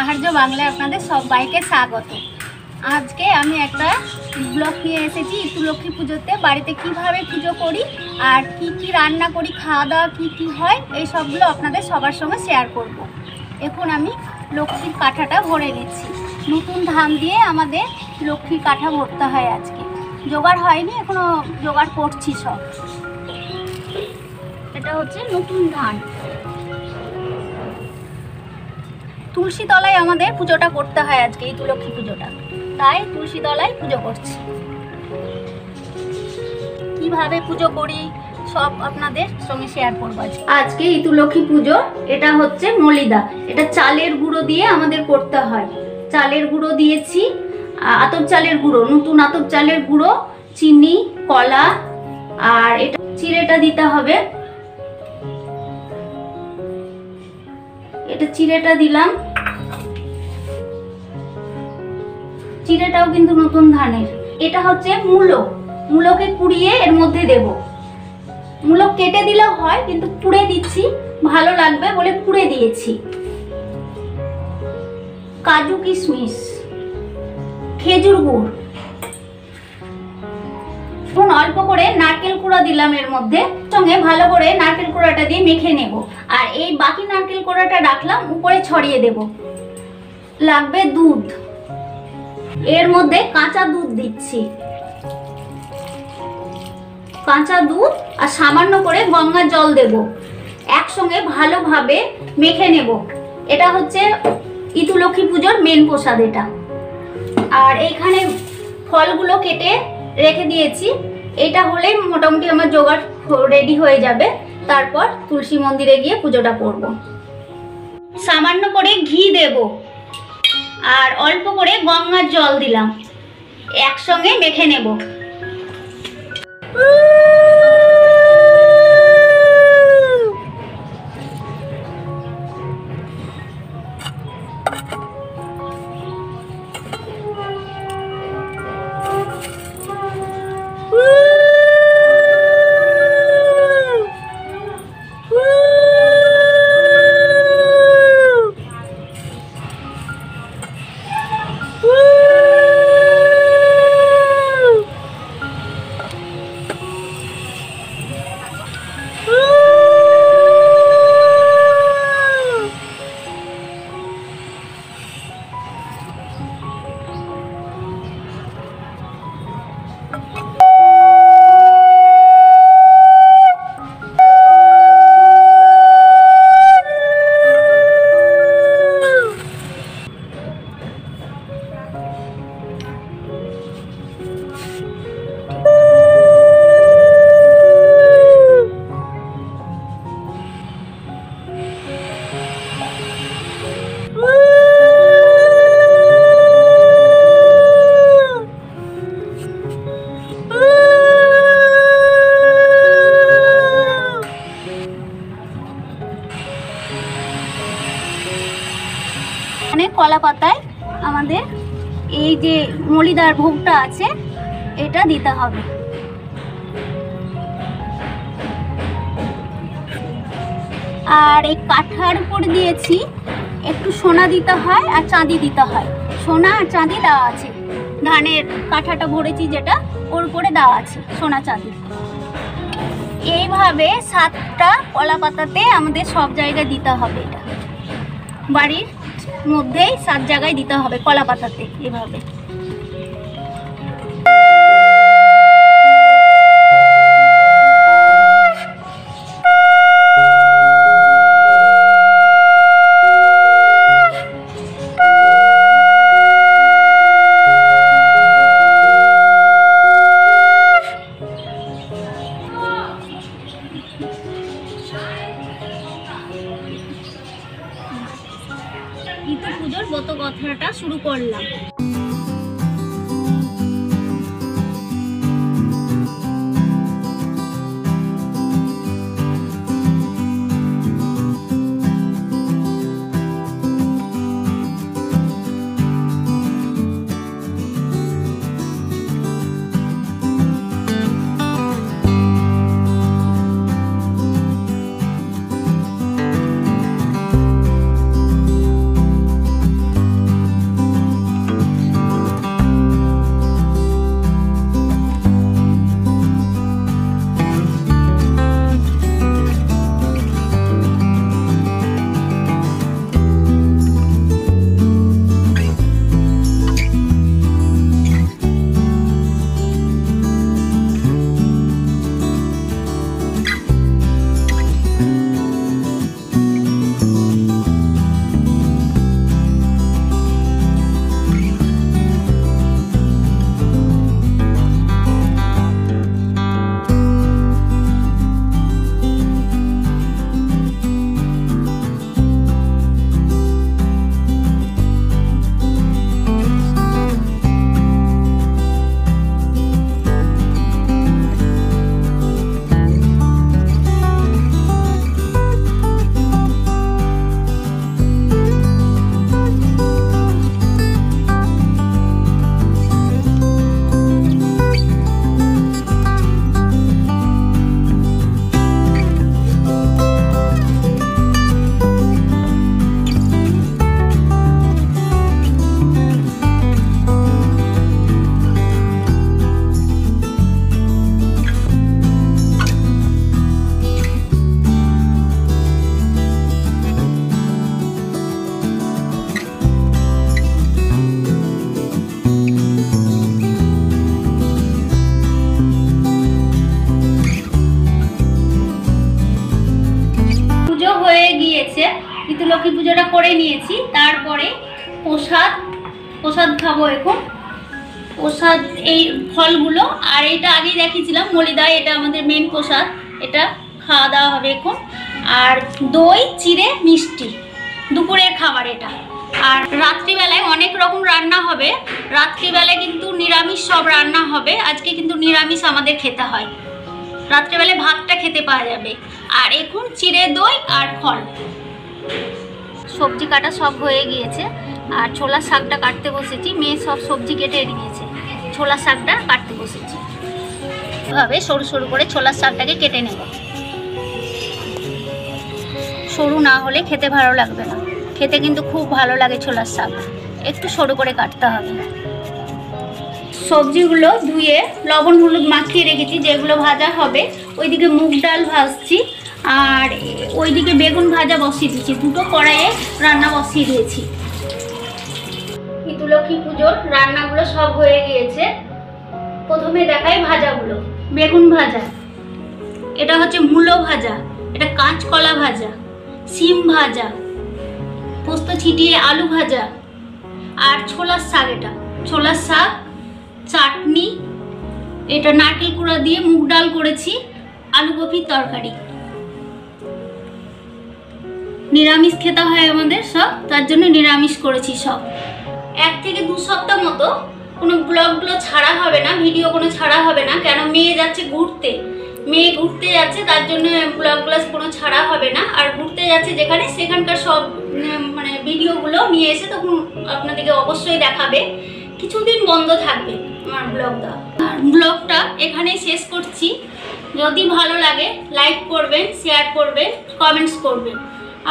আহার্য বাংলায় আপনাদের সবাইকে স্বাগত। আজকে আমি একটা ব্লগ নিয়ে এসেছি ইতুলক্ষ্মী পুজোতে বাড়িতে কিভাবে পুজো করি আর কি কি রান্না করি, খাওয়া দাওয়া কি হয়, এই সবগুলো আপনাদের সবার সঙ্গে শেয়ার করব। এখন আমি লক্ষ্মীর কাঠাটা ভরে নিচ্ছি। নতুন ধান দিয়ে আমাদের লক্ষ্মীর কাঠা ভরতে হয়। আজকে জোগাড় হয়নি, এখনো জোগাড় করছি সব। এটা হচ্ছে নতুন ধান। তুলসী তলায় আমাদের পুজোটা করতে হয় আজকে, ইতুলক্ষ্মী পুজোটা, তাই তুলসী তলায় পুজো করছি। কিভাবে পুজো করি সব আপনাদের সঙ্গে শেয়ার করবো আজকে। ইতুলক্ষ্মী পুজো এটা হচ্ছে মলিদা, এটা চালের গুঁড়ো দিয়ে আমাদের করতে হয়। চালের গুঁড়ো দিয়েছি, আতপ চালের গুঁড়ো, নতুন আতপ চালের গুঁড়ো, চিনি, কলা, আর এটা চিড়েটা দিতে হবে। এটা চিড়েটা দিলাম, চিড়েটাও কিন্তু নতুন ধানের। এটা হচ্ছে মূলো, মূলোকে কুড়িয়ে এর মধ্যে দেব। মূলো কেটে দিলেও হয়, কিন্তু পুড়ে দিচ্ছি, ভালো লাগবে বলে পুড়ে দিয়েছি। কাজু কিশমিশ, খেজুর গুড়, এখন অল্প করে নারকেল কুড়া দিলাম এর মধ্যে, সঙ্গে ভালো করে নারকেল কুড়াটা দিয়ে মেখে নেব। আর এই বাকি নারকেল কুড়াটা রাখলাম, উপরে ছড়িয়ে দেব। লাগবে দুধ, এর মধ্যে কাঁচা দুধ দিচ্ছি, কাঁচা দুধ আর সামান্য করে গঙ্গার জল দেব। একসঙ্গে ভালোভাবে মেখে নেব। এটা হচ্ছে ইতুলক্ষ্মী পুজোর মেন প্রসাদ এটা। আর এইখানে ফলগুলো কেটে রেখে দিয়েছি। এটা হলেই মোটামুটি আমার জোগাড় রেডি হয়ে যাবে। তারপর তুলসী মন্দিরে গিয়ে পুজোটা করব। সামান্য করে ঘি দেব আর অল্প করে গঙ্গার জল দিলাম, একসঙ্গে মেখে নেব। কলা পাতায় আমাদের এই যে মলিদার ভোগটা আছে এটা দিতে হবে। আর এই কাঠার উপর দিয়েছি একটু সোনা দিতে হয় আর চাঁদি দিতে হয়। সোনা আর চাঁদি দেওয়া আছে, ধানের কাঠাটা ভরেছি যেটা, ওর উপরে দেওয়া আছে সোনা চাঁদি। এইভাবে 7টা কলা পাতাতে আমাদের সব জায়গায় দিতে হবে। এটা বাড়ির মধ্যেই 7 জায়গায় দিতে হবে কলা পাতাতে এভাবে। ইতু পুজোর ব্রত কথাটা শুরু করলাম। গিয়েছে, ইতুলক্ষ্মী পুজোটা করে নিয়েছি। তারপরে প্রসাদ খাবো এখন। প্রসাদ এই ফলগুলো, আর এটা আগেই দেখিয়েছিলাম মলিদা, এটা আমাদের মেন প্রসাদ, এটা খাওয়া দাওয়া হবে এখন। আর দই চিড়ে মিষ্টি দুপুরের খাবার এটা। আর রাত্রিবেলায় অনেক রকম রান্না হবে, রাত্রিবেলায় কিন্তু নিরামিষ সব রান্না হবে। আজকে কিন্তু নিরামিষ আমাদের খেতে হয়, রাত্রিবেলায় ভাতটা খেতে পাওয়া যাবে। আর এখন চিড়ে দই আর ফল। সবজি কাটা সব হয়ে গিয়েছে, আর ছোলার শাকটা কাটতে বসেছি। মেয়ে সব সবজি কেটে নিয়েছে, ছোলার শাকটা কাটতে বসেছি। এভাবে সরু সরু করে ছোলার শাকটাকে কেটে নেব। সরু না হলে খেতে ভালো লাগবে না, খেতে কিন্তু খুব ভালো লাগে ছোলার শাক, একটু সরু করে কাটতে হবে। সবজিগুলো ধুয়ে লবণ হলুদ মাখিয়ে রেখেছি, যেগুলো ভাজা হবে। ওইদিকে মুগ ডাল ভাজছি, আর ওইদিকে বেগুন ভাজা বসিয়ে দিয়েছি। দুটো কড়াইয়ে রান্না বসিয়ে দিয়েছি। ইতুলক্ষ্মী পুজোর রান্নাগুলো সব হয়ে গিয়েছে। প্রথমে দেখাই ভাজাগুলো। বেগুন ভাজা, এটা হচ্ছে মূলো ভাজা, এটা কাঁচকলা ভাজা, সিম ভাজা, পোস্ত ছিটিয়ে আলু ভাজা, আর ছোলার শাক। এটা ছোলার শাক, চাটনি, এটা নারকেল কুড়া দিয়ে মুগ ডাল করেছি, আলু কপির তরকারি। নিরামিষ খেতে হয় আমাদের সব, তার জন্য নিরামিষ করেছি সব। 1 থেকে 2 সপ্তাহ মতো কোনো ব্লগগুলো ছাড়া হবে না, ভিডিও কোনো ছাড়া হবে না। কেন, মেয়ে যাচ্ছে ঘুরতে, মেয়ে ঘুরতে যাচ্ছে, তার জন্য ব্লগগুলো কোনো ছাড়া হবে না। আর ঘুরতে যাচ্ছে যেখানে, সেখানকার সব মানে ভিডিওগুলো নিয়ে এসে তখন আপনাদেরকে অবশ্যই দেখাবে। কিছুদিন বন্ধ থাকবে আমার ব্লগটা। আর ব্লগটা এখানেই শেষ করছি। যদি ভালো লাগে লাইক করবেন, শেয়ার করবেন, কমেন্টস করবেন,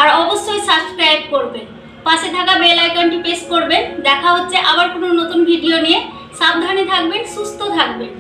আর অবশ্যই সাবস্ক্রাইব করবেন। পাশে থাকা বেল আইকনটি প্রেস করবেন। দেখা হচ্ছে আবার কোনো নতুন ভিডিও নিয়ে। সাবধানে থাকবেন, সুস্থ থাকবেন।